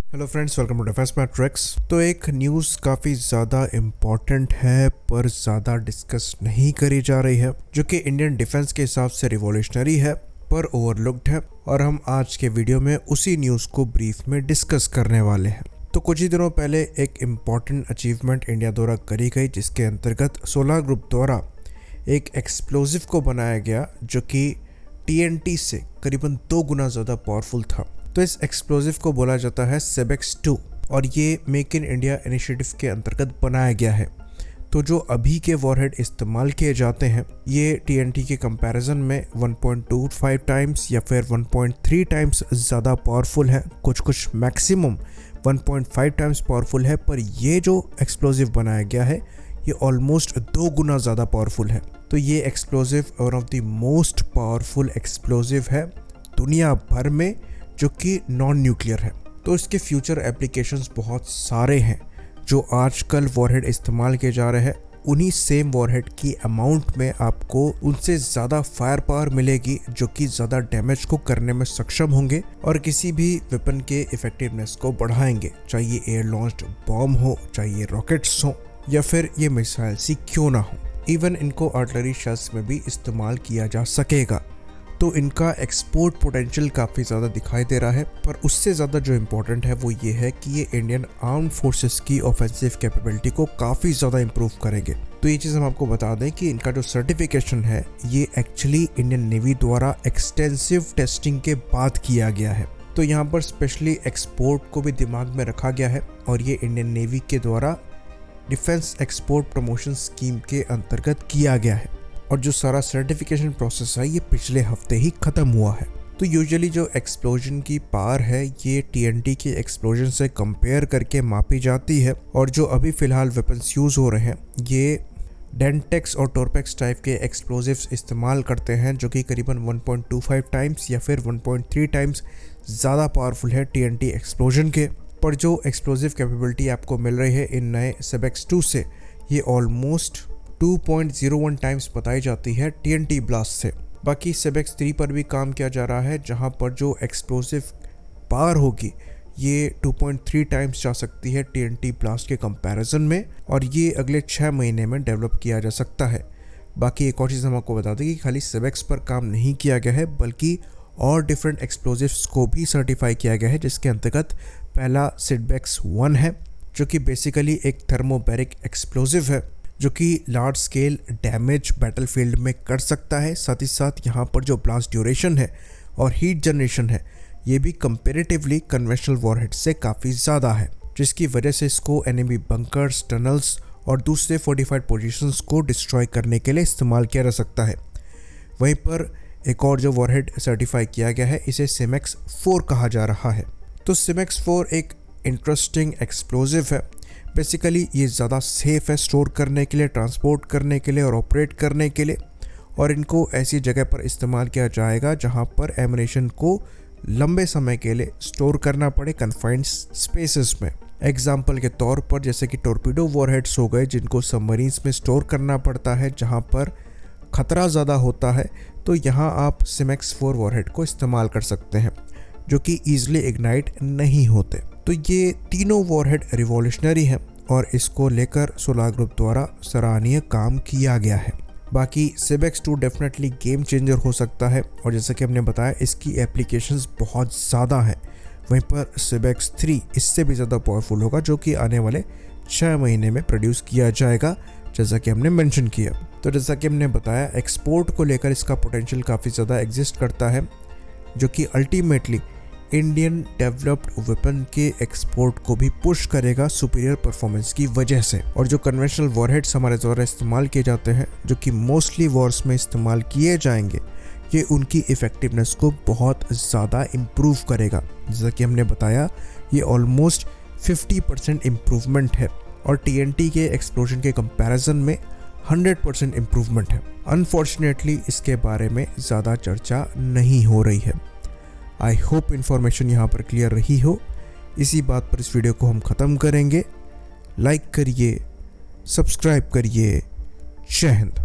Hello friends, welcome to Defence Matrix. तो एक news काफ़ी ज़्यादा इम्पॉर्टेंट है पर ज़्यादा डिस्कस नहीं करी जा रही है, जो कि इंडियन डिफेंस के हिसाब से रिवॉल्यूशनरी है पर ओवरलुक्ड है, और हम आज के वीडियो में उसी न्यूज़ को ब्रीफ में डिस्कस करने वाले हैं। तो कुछ ही दिनों पहले एक इम्पॉर्टेंट अचीवमेंट इंडिया द्वारा करी गई, जिसके अंतर्गत सोलार ग्रुप द्वारा एक एक्सप्लोजिव को बनाया गया जो कि TNT से करीबन 2 गुना ज़्यादा पावरफुल था। तो इस एक्सप्लोजिव को बोला जाता है सेबेक्स 2 और ये मेक इन इंडिया इनिशिएटिव के अंतर्गत बनाया गया है। तो जो अभी के वॉरहेड इस्तेमाल किए जाते हैं ये TNT के कंपैरिजन में 1.25 टाइम्स या फिर 1.3 टाइम्स ज़्यादा पावरफुल है, कुछ मैक्सिमम 1.5 टाइम्स पावरफुल है, पर ये जो एक्सप्लोजिव बनाया गया है ये ऑलमोस्ट 2 गुना ज़्यादा पावरफुल है। तो ये explosive one of the most powerful explosive है दुनिया भर में, जो कि नॉन न्यूक्लियर है। तो इसके फ्यूचर एप्लीकेशंस बहुत सारे हैं। जो आजकल वॉरहेड इस्तेमाल किए जा रहे हैं उन्हीं सेम वॉरहेड की अमाउंट में आपको उनसे ज़्यादा फायर पावर मिलेगी, जो कि ज़्यादा डैमेज को करने में सक्षम होंगे और किसी भी वेपन के इफेक्टिवनेस को बढ़ाएंगे, चाहे ये एयर लॉन्च्ड बॉम्ब हो, चाहे ये रॉकेट्स हो या फिर ये मिसाइल्स ही क्यों ना हो। इवन इनको आर्टिलरी शेल्स में भी इस्तेमाल किया जा सकेगा। तो इनका एक्सपोर्ट पोटेंशियल काफ़ी ज़्यादा दिखाई दे रहा है, पर उससे ज़्यादा जो इम्पोर्टेंट है वो ये है कि ये इंडियन आर्म फोर्सेस की ऑफेंसिव कैपेबिलिटी को काफ़ी ज़्यादा इम्प्रूव करेंगे। तो ये चीज़ हम आपको बता दें कि इनका जो सर्टिफिकेशन है ये एक्चुअली इंडियन नेवी द्वारा एक्सटेंसिव टेस्टिंग के बाद किया गया है। तो यहाँ पर स्पेशली एक्सपोर्ट को भी दिमाग में रखा गया है और ये इंडियन नेवी के द्वारा डिफेंस एक्सपोर्ट प्रमोशन स्कीम के अंतर्गत किया गया है, और जो सारा सर्टिफिकेशन प्रोसेस है ये पिछले हफ्ते ही ख़त्म हुआ है। तो यूजुअली जो एक्सप्लोजन की पावर है ये TNT के एक्सप्लोजन से कंपेयर करके मापी जाती है, और जो अभी फ़िलहाल वेपन्स यूज़ हो रहे हैं ये डेंटेक्स और टोरपेक्स टाइप के एक्सप्लोजिव्स इस्तेमाल करते हैं, जो कि करीबन 1.25 टाइम्स या फिर 1.3 टाइम्स ज़्यादा पावरफुल है TNT एक्सप्लोजन के। पर जो एक्सप्लोजिव कैपेबिलिटी आपको मिल रही है इन नए सेबेक्स 2 से ये ऑलमोस्ट 2.01 टाइम्स बताई जाती है TNT ब्लास्ट से। बाकी सेबेक्स 3 पर भी काम किया जा रहा है, जहां पर जो एक्सप्लोजिव पावर होगी ये 2.3 टाइम्स जा सकती है TNT ब्लास्ट के कंपैरिजन में, और ये अगले 6 महीने में डेवलप किया जा सकता है। बाकी एक और चीज़ हम आपको बता दें कि खाली सेबेक्स पर काम नहीं किया गया है, बल्कि और डिफरेंट एक्सप्लोजिव्स को भी सर्टिफाई किया गया है, जिसके अंतर्गत पहला सिडबेक्स 1 है, जो कि बेसिकली एक थर्मोबैरिक एक्सप्लोजिव है जो कि लार्ज स्केल डैमेज बैटलफील्ड में कर सकता है। साथ ही साथ यहाँ पर जो ब्लास्ट ड्यूरेशन है और हीट जनरेशन है ये भी कंपेरेटिवली कन्वेंशनल वॉरहेड से काफ़ी ज़्यादा है, जिसकी वजह से इसको एनिमी बंकर्स, टनल्स और दूसरे फोर्टिफाइड पोजीशंस को डिस्ट्रॉय करने के लिए इस्तेमाल किया जा सकता है। वहीं पर एक और जो वॉरहेड सर्टिफाई किया गया है इसे सिमेक्स 4 कहा जा रहा है। तो सिमेक्स 4 एक इंटरेस्टिंग एक्सप्लोजिव है। बेसिकली ये ज़्यादा सेफ है स्टोर करने के लिए, ट्रांसपोर्ट करने के लिए और ऑपरेट करने के लिए, और इनको ऐसी जगह पर इस्तेमाल किया जाएगा जहां पर एमिनेशन को लंबे समय के लिए स्टोर करना पड़े कन्फाइंड स्पेसेस में। एग्जाम्पल के तौर पर जैसे कि टॉर्पीडो वॉरहेड्स हो गए, जिनको सबमरीन्स में स्टोर करना पड़ता है जहां पर ख़तरा ज़्यादा होता है, तो यहाँ आप सिमेक्स 4 वॉरहेड को इस्तेमाल कर सकते हैं, जो कि ईजिली इग्नाइट नहीं होते। तो ये तीनों वॉरहेड रिवॉल्यूशनरी हैं और इसको लेकर सोलार ग्रुप द्वारा सराहनीय काम किया गया है। बाकी सेबेक्स 2 डेफिनेटली गेम चेंजर हो सकता है, और जैसा कि हमने बताया इसकी एप्लीकेशंस बहुत ज़्यादा हैं। वहीं पर सेबेक्स 3 इससे भी ज़्यादा पावरफुल होगा, जो कि आने वाले 6 महीने में प्रोड्यूस किया जाएगा, जैसा कि हमने मेंशन किया। तो जैसा कि हमने बताया एक्सपोर्ट को लेकर इसका पोटेंशियल काफ़ी ज़्यादा एग्जिस्ट करता है, जो कि अल्टीमेटली इंडियन डेवलप्ड वेपन के एक्सपोर्ट को भी पुश करेगा सुपीरियर परफॉर्मेंस की वजह से। और जो कन्वेंशनल वॉरहेड्स हमारे द्वारा इस्तेमाल किए जाते हैं, जो कि मोस्टली वॉर्स में इस्तेमाल किए जाएंगे, ये उनकी इफ़ेक्टिवनेस को बहुत ज़्यादा इम्प्रूव करेगा। जैसा कि हमने बताया ये ऑलमोस्ट 50% इम्प्रूवमेंट है, और TNT के एक्सप्लोजन के कंपैरिजन में 100% इम्प्रूवमेंट है। अनफॉर्चुनेटली इसके बारे में ज़्यादा चर्चा नहीं हो रही है। आई होप इन्फॉर्मेशन यहाँ पर क्लियर रही हो। इसी बात पर इस वीडियो को हम ख़त्म करेंगे। लाइक करिए, सब्सक्राइब करिए। जय हिंद।